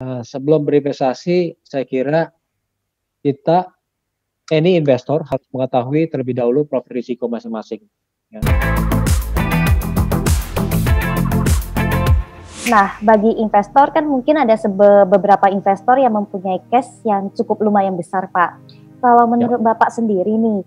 Sebelum berinvestasi, saya kira kita, any investor harus mengetahui terlebih dahulu profil risiko masing-masing. Ya. Nah, bagi investor kan mungkin ada beberapa investor yang mempunyai cash yang cukup lumayan besar, Pak. Kalau menurut Bapak sendiri nih,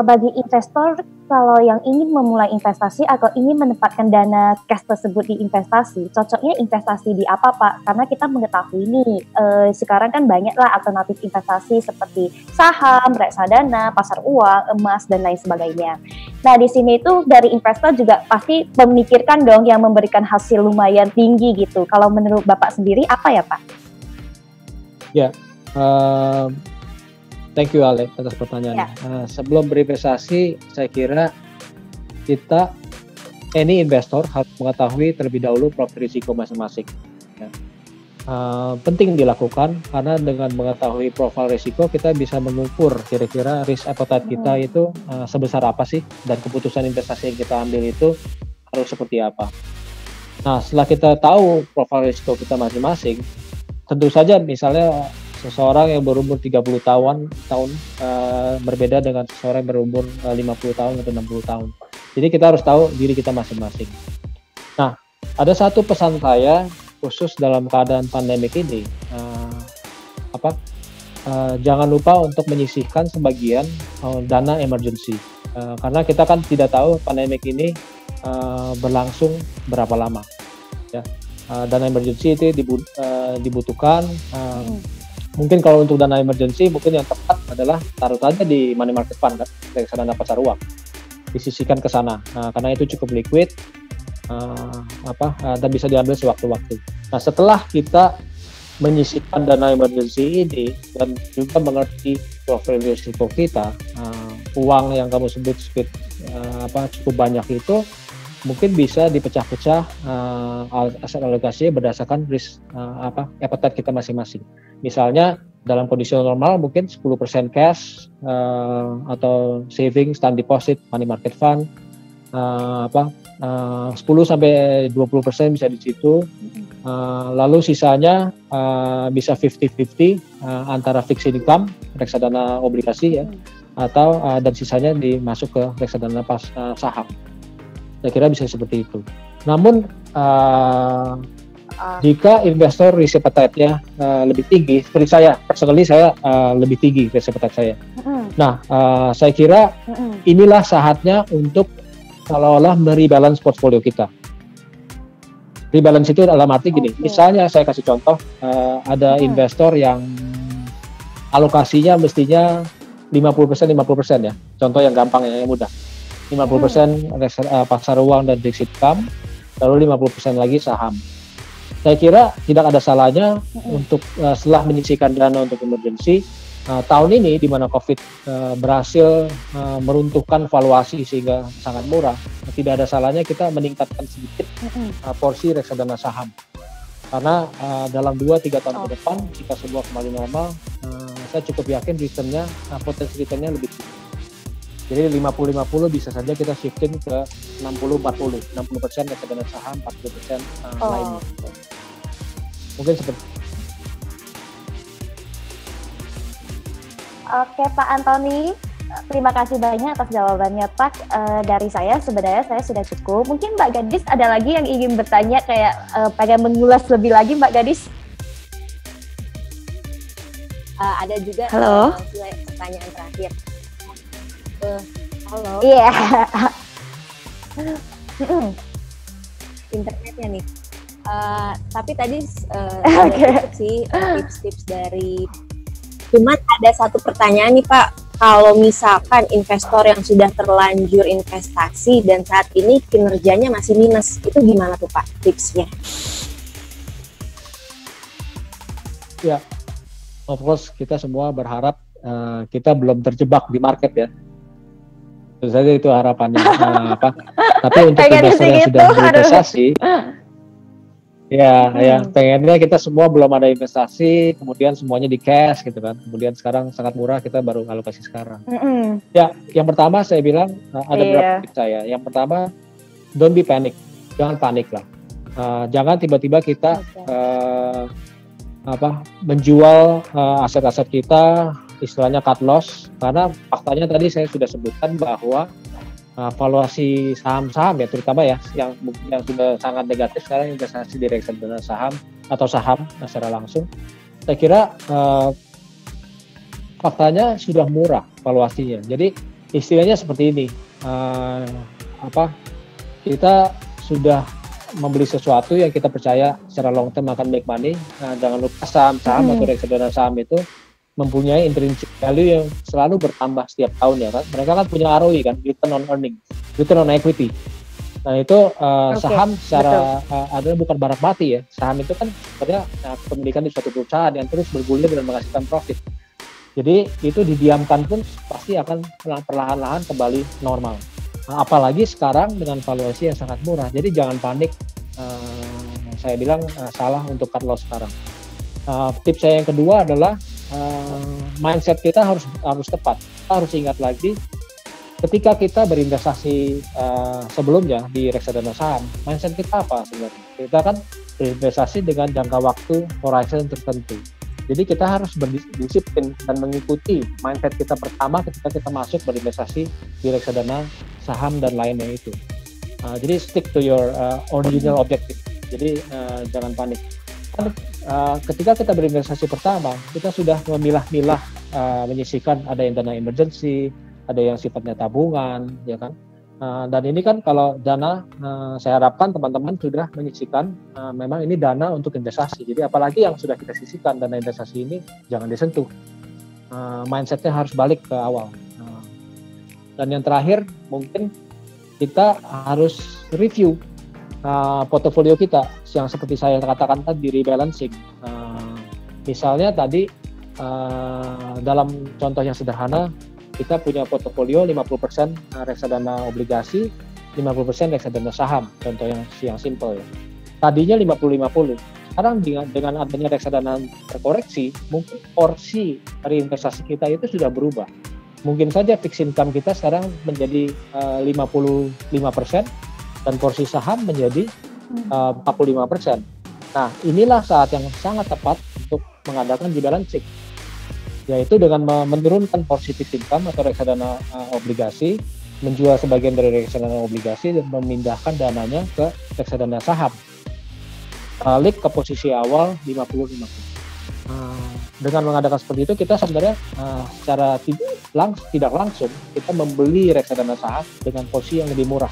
bagi investor kalau yang ingin memulai investasi atau ingin menempatkan dana cash tersebut di investasi, cocoknya investasi di apa, Pak? Karena kita mengetahui nih, sekarang kan banyaklah alternatif investasi seperti saham, reksadana, pasar uang, emas, dan lain sebagainya. Nah, di sini itu dari investor juga pasti memikirkan dong yang memberikan hasil lumayan tinggi gitu. Kalau menurut Bapak sendiri apa ya, Pak? Ya, thank you Alek atas pertanyaannya. Sebelum berinvestasi, saya kira kita, any investor harus mengetahui terlebih dahulu profil risiko masing-masing. Ya. Penting dilakukan karena dengan mengetahui profil risiko kita bisa mengukur kira-kira risk appetite kita itu sebesar apa sih, dan keputusan investasi yang kita ambil itu harus seperti apa. Nah, setelah kita tahu profil risiko kita masing-masing, tentu saja misalnya seseorang yang berumur 30 tahun berbeda dengan seseorang yang berumur 50 tahun atau 60 tahun. Jadi kita harus tahu diri kita masing-masing. Nah, ada satu pesan saya khusus dalam keadaan pandemik ini, jangan lupa untuk menyisihkan sebagian dana emergency, karena kita kan tidak tahu pandemik ini berlangsung berapa lama. Ya, dana emergency itu dibutuhkan. Mungkin kalau untuk dana emergency, mungkin yang tepat adalah taruh saja di money market fund, kan, reksadana pasar uang, disisihkan ke sana. Karena itu cukup liquid, dan bisa diambil sewaktu-waktu. Nah, setelah kita menyisihkan dana emergency ini dan juga mengerti profil risiko kita, uang yang kamu sebut cukup banyak itu mungkin bisa dipecah-pecah aset alokasinya berdasarkan risk appetite kita masing-masing. Misalnya dalam kondisi normal mungkin 10% cash atau savings dan deposit money market fund, 10 sampai 20% bisa di situ. Lalu sisanya bisa 50-50 antara fixed income, reksadana obligasi ya, atau dan sisanya dimasuk ke reksadana saham. Saya kira bisa seperti itu. Namun jika investor risk appetite-nya lebih tinggi, seperti saya, personally saya lebih tinggi risk appetite saya. Nah, saya kira inilah saatnya untuk seolah-olah merebalance portfolio kita. Rebalance itu dalam arti gini, misalnya saya kasih contoh, ada investor yang alokasinya mestinya 50% ya. Contoh yang gampang yang mudah. 50% pasar uang dan fixed income, lalu 50% lagi saham. Saya kira tidak ada salahnya untuk setelah menyisihkan dana untuk emergency, tahun ini di mana COVID berhasil meruntuhkan valuasi sehingga sangat murah, tidak ada salahnya kita meningkatkan sedikit porsi reksadana saham. Karena dalam 2-3 tahun ke depan, jika semua kembali normal, saya cukup yakin returnnya, potensi returnnya lebih tinggi. Jadi 50-50 bisa saja kita shifting ke 60-40, 60% reksadana saham, 40% lainnya. Mungkin seperti. Oke Pak Antoni, terima kasih banyak atas jawabannya Pak. Dari saya sebenarnya saya sudah cukup. Mungkin Mbak Gadis ada lagi yang ingin bertanya, kayak pengen mengulas lebih lagi Mbak Gadis? Ada juga. Halo. Pertanyaan terakhir. Halo. Iya. Internetnya nih. Tapi tadi sih tips-tips dari. Cuma ada satu pertanyaan nih Pak, kalau misalkan investor yang sudah terlanjur investasi dan saat ini kinerjanya masih minus, itu gimana tuh Pak tipsnya? Ya, of course kita semua berharap kita belum terjebak di market ya. Tentu saja itu harapannya. Tapi untuk investor yang sudah berinvestasi, ya pengennya kita semua belum ada investasi, kemudian semuanya di cash gitu kan. Kemudian sekarang sangat murah, kita baru alokasi sekarang. Ya, yang pertama saya bilang ada beberapa tips saya. Yang pertama, don't be panic, jangan panik lah. Jangan tiba-tiba kita menjual aset-aset kita, istilahnya cut loss, karena faktanya tadi saya sudah sebutkan bahwa valuasi saham-saham ya, terutama ya yang sudah sangat negatif sekarang, investasi di reksadana saham atau saham secara langsung, saya kira faktanya sudah murah valuasinya. Jadi istilahnya seperti ini, kita sudah membeli sesuatu yang kita percaya secara long term akan make money. Nah, jangan lupa saham-saham atau reksadana saham itu mempunyai intrinsic value yang selalu bertambah setiap tahun ya kan. Mereka kan punya ROE kan, return on earning, return on equity. Nah itu saham secara adalah bukan barang mati ya. Saham itu kan sebenarnya kepemilikan di suatu perusahaan yang terus bergulir dan menghasilkan profit. Jadi itu didiamkan pun pasti akan perlahan-lahan kembali normal. Nah, apalagi sekarang dengan valuasi yang sangat murah. Jadi jangan panik. Saya bilang salah untuk cut loss sekarang. Tips saya yang kedua adalah mindset kita harus tepat. Kita harus ingat lagi ketika kita berinvestasi sebelumnya di reksadana saham, mindset kita apa sebenarnya? Kita kan berinvestasi dengan jangka waktu horizon tertentu. Jadi kita harus berdisiplin dan mengikuti mindset kita pertama ketika kita masuk berinvestasi di reksadana saham dan lainnya itu. Jadi stick to your original objective. Jadi jangan panik. Ketika kita berinvestasi pertama, kita sudah memilah-milah, menyisihkan ada yang dana emergency, ada yang sifatnya tabungan, ya kan. Dan ini kan kalau dana, saya harapkan teman-teman sudah menyisihkan, memang ini dana untuk investasi. Jadi apalagi yang sudah kita sisihkan, dana investasi ini jangan disentuh. Mindsetnya harus balik ke awal. Dan yang terakhir, mungkin kita harus review portofolio kita, yang seperti saya katakan tadi, rebalancing. Misalnya tadi, dalam contoh yang sederhana, kita punya portofolio 50% reksadana obligasi, 50% reksadana saham, contoh yang simple ya. Tadinya 50-50. Sekarang dengan adanya reksadana terkoreksi, mungkin porsi dari investasi kita itu sudah berubah. Mungkin saja fixed income kita sekarang menjadi 55% dan porsi saham menjadi 45%. Nah, inilah saat yang sangat tepat untuk mengadakan rebalancing, yaitu dengan menurunkan porsi fixed income atau reksadana obligasi, menjual sebagian dari reksadana obligasi dan memindahkan dananya ke reksadana saham. Balik ke posisi awal 50-50. Dengan mengadakan seperti itu, kita sebenarnya secara tidak langsung kita membeli reksadana saham dengan posisi yang lebih murah.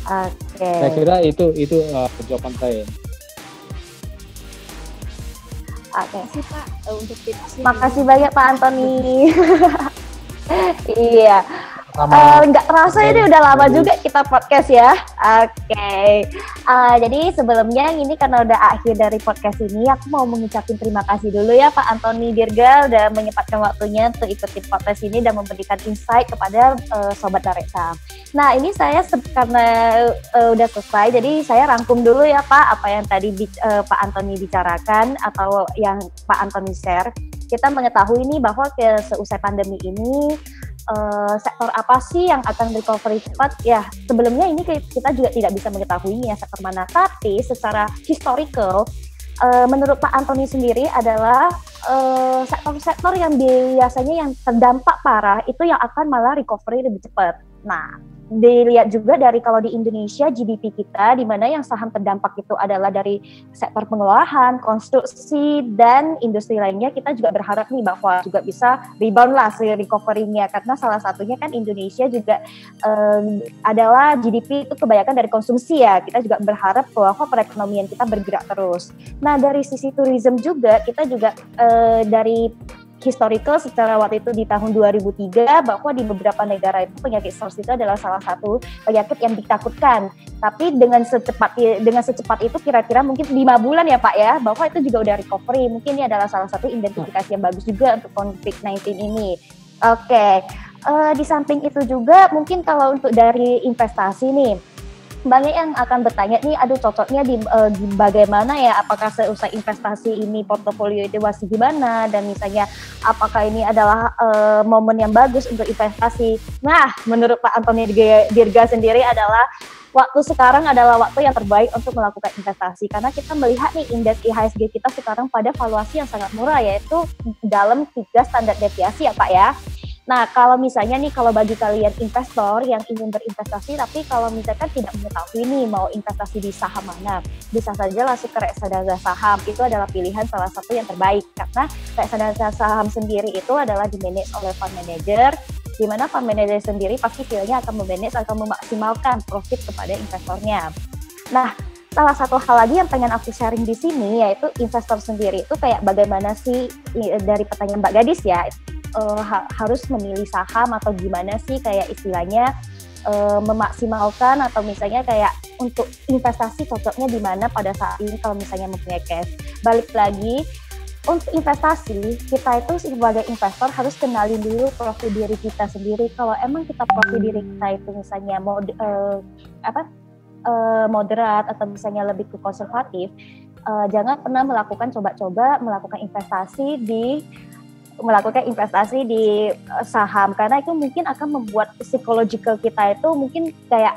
Oke. Saya kira itu jawaban saya. Oke. Makasih Pak untuk tipsnya. Makasih banyak Pak Antoni. Iya. Nggak terasa ini udah lama juga kita podcast ya. Oke. Jadi sebelumnya ini karena udah akhir dari podcast ini, aku mau mengucapkan terima kasih dulu ya Pak Antoni Dirga udah menyempatkan waktunya untuk ikuti podcast ini dan memberikan insight kepada Sobat Direct Saham. Nah ini saya karena udah selesai, jadi saya rangkum dulu ya Pak apa yang tadi Pak Antoni bicarakan atau yang Pak Antoni share. Kita mengetahui nih bahwa seusai pandemi ini sektor apa sih yang akan recovery cepat? Ya, sebelumnya ini kita juga tidak bisa mengetahuinya sektor mana. Tapi secara historical, menurut Pak Antoni sendiri adalah sektor-sektor yang biasanya yang terdampak parah itu yang akan malah recovery lebih cepat. Nah, dilihat juga dari kalau di Indonesia GDP kita, di mana yang saham terdampak itu adalah dari sektor pengolahan, konstruksi, dan industri lainnya, kita juga berharap nih bahwa juga bisa rebound lah recovery-nya, karena salah satunya kan Indonesia juga adalah GDP itu kebanyakan dari konsumsi ya, kita juga berharap bahwa perekonomian kita bergerak terus. Nah dari sisi tourism juga, kita juga dari historical secara waktu itu di tahun 2003 bahwa di beberapa negara itu penyakit SARS itu adalah salah satu penyakit yang ditakutkan. Tapi dengan secepat itu kira-kira mungkin 5 bulan ya Pak ya, bahwa itu juga udah recovery. Mungkin ini adalah salah satu identifikasi yang bagus juga untuk COVID-19 ini. Oke. Di samping itu juga mungkin kalau untuk dari investasi nih, banyak yang akan bertanya nih, aduh cocoknya di bagaimana ya, apakah seusai investasi ini portofolio itu masih gimana, dan misalnya apakah ini adalah momen yang bagus untuk investasi. Nah, menurut Pak Antoni Dirga sendiri adalah waktu sekarang adalah waktu yang terbaik untuk melakukan investasi, karena kita melihat nih indeks IHSG kita sekarang pada valuasi yang sangat murah, yaitu dalam 3 standar deviasi ya Pak ya. Nah, kalau misalnya nih, kalau bagi kalian investor yang ingin berinvestasi, tapi kalau misalkan tidak mengetahui nih mau investasi di saham mana, bisa saja langsung ke reksadana saham. Itu adalah pilihan salah satu yang terbaik, karena reksadana saham sendiri itu adalah dimanage oleh fund manager, di mana fund manager sendiri pasti pilihnya akan memanage atau memaksimalkan profit kepada investornya. Nah, salah satu hal lagi yang pengen aku sharing di sini, yaitu investor sendiri itu kayak bagaimana sih, dari pertanyaan Mbak Gadis ya, harus memilih saham atau gimana sih kayak istilahnya memaksimalkan, atau misalnya kayak untuk investasi cocoknya di mana pada saat ini kalau misalnya mempunyai cash. Balik lagi, untuk investasi kita itu sebagai investor harus kenalin dulu profil diri kita sendiri. Kalau emang kita profil diri kita itu misalnya moderat atau misalnya lebih ke konservatif, jangan pernah melakukan coba-coba melakukan investasi di saham, karena itu mungkin akan membuat psychological kita itu mungkin kayak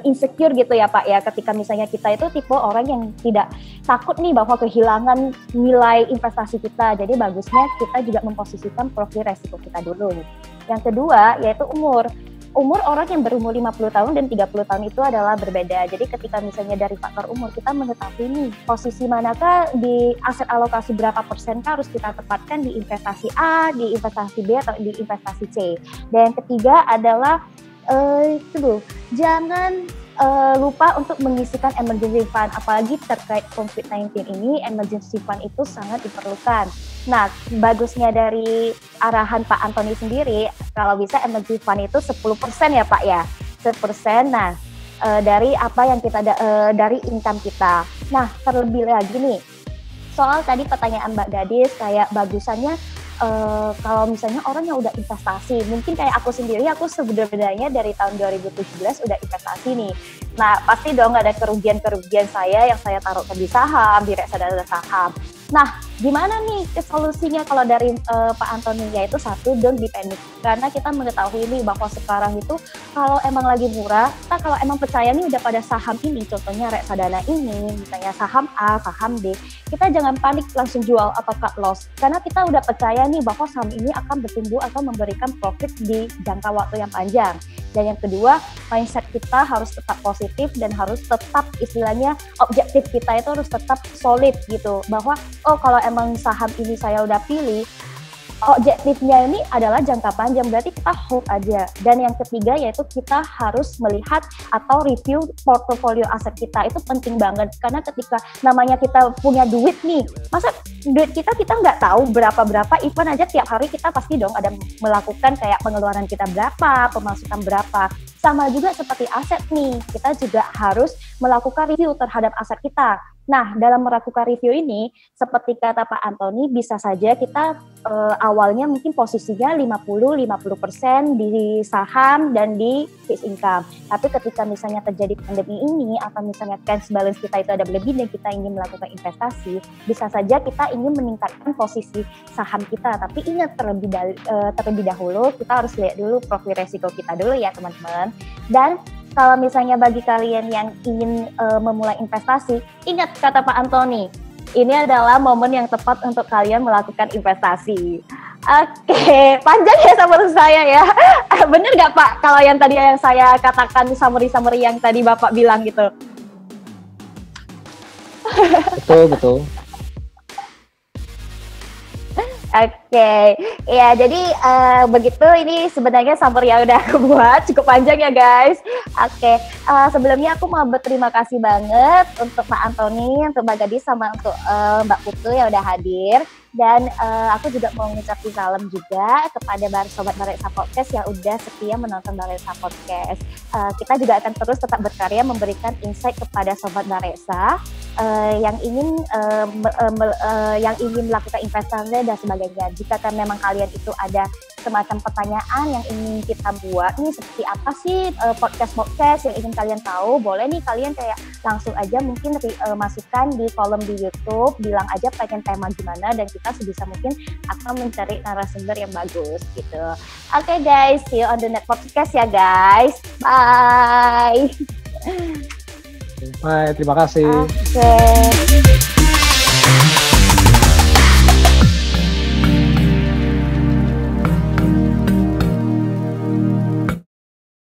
insecure gitu ya Pak ya, ketika misalnya kita itu tipe orang yang tidak takut nih bahwa kehilangan nilai investasi kita. Jadi bagusnya kita juga memposisikan profil resiko kita dulu. Yang kedua yaitu umur orang yang berumur 50 tahun dan 30 tahun itu adalah berbeda. Jadi ketika misalnya dari faktor umur, kita mengetahui nih posisi manakah di aset alokasi, berapa persen harus kita tempatkan di investasi A, di investasi B, atau di investasi C. Dan yang ketiga adalah jangan lupa untuk mengisikan emergency fund, apalagi terkait COVID-19 ini, emergency fund itu sangat diperlukan. Nah, bagusnya dari arahan Pak Antoni sendiri, kalau bisa emergency fund itu 10% ya Pak ya, 10%. Nah, dari apa yang kita dari income kita. Nah, terlebih lagi nih, soal tadi pertanyaan Mbak Gadis, kayak bagusannya kalau misalnya orang yang udah investasi, mungkin kayak aku sendiri, aku sebenarnya dari tahun 2017 udah investasi nih. Nah, pasti dong ada kerugian-kerugian saya yang saya taruhkan di saham, di reksadana saham. Nah, gimana nih solusinya kalau dari Pak Antoni? Yaitu satu, don't be panic. Karena kita mengetahui nih bahwa sekarang itu kalau emang lagi murah, kita kalau emang percaya nih udah pada saham ini, contohnya reksadana ini, misalnya saham A, saham B, kita jangan panik langsung jual atau cut loss. Karena kita udah percaya nih bahwa saham ini akan bertumbuh atau memberikan profit di jangka waktu yang panjang. Dan yang kedua, mindset kita harus tetap positif dan harus tetap istilahnya objektif kita itu harus tetap solid gitu. Bahwa kalau emang saham ini saya udah pilih, objektifnya ini adalah jangka panjang, berarti kita hold aja. Dan yang ketiga yaitu kita harus melihat atau review portofolio aset kita. Itu penting banget, karena ketika namanya kita punya duit nih, masa duit kita nggak tahu berapa, even aja tiap hari kita pasti dong ada melakukan kayak pengeluaran kita berapa, pemasukan berapa. Sama juga seperti aset nih, kita juga harus melakukan review terhadap aset kita. Nah, dalam melakukan review ini, seperti kata Pak Antoni, bisa saja kita awalnya mungkin posisinya 50% di saham dan di fixed income. Tapi ketika misalnya terjadi pandemi ini, atau misalnya cash balance kita itu ada lebih dan kita ingin melakukan investasi, bisa saja kita ingin meningkatkan posisi saham kita. Tapi ingat terlebih dahulu, kita harus lihat dulu profil resiko kita dulu ya teman-teman. Dan kalau misalnya bagi kalian yang ingin memulai investasi, ingat kata Pak Antoni, ini adalah momen yang tepat untuk kalian melakukan investasi. Oke, panjang ya summary saya ya. Bener nggak Pak, kalau yang tadi yang saya katakan summary yang tadi Bapak bilang gitu? Betul. Oke, ya jadi begitu, ini sebenarnya summary yang udah aku buat, cukup panjang ya guys. Oke, sebelumnya aku mau berterima kasih banget untuk Pak Antoni, untuk Mbak Gadis, sama untuk Mbak Putu yang udah hadir. Dan aku juga mau ngucapin salam juga kepada Sobat Bareksa Podcast yang udah setia menonton Bareksa Podcast. Kita juga akan terus tetap berkarya memberikan insight kepada Sobat Bareksa yang ingin melakukan investasi dan sebagainya. Jika memang kalian itu ada semacam pertanyaan yang ingin kita buat nih, seperti apa sih podcast yang ingin kalian tahu, boleh nih kalian kayak langsung aja mungkin masukkan di kolom di YouTube, bilang aja pengen tema gimana, dan kita sebisa mungkin akan mencari narasumber yang bagus gitu. Oke guys, see you on the next podcast ya guys. Bye. Bye, terima kasih. Oke.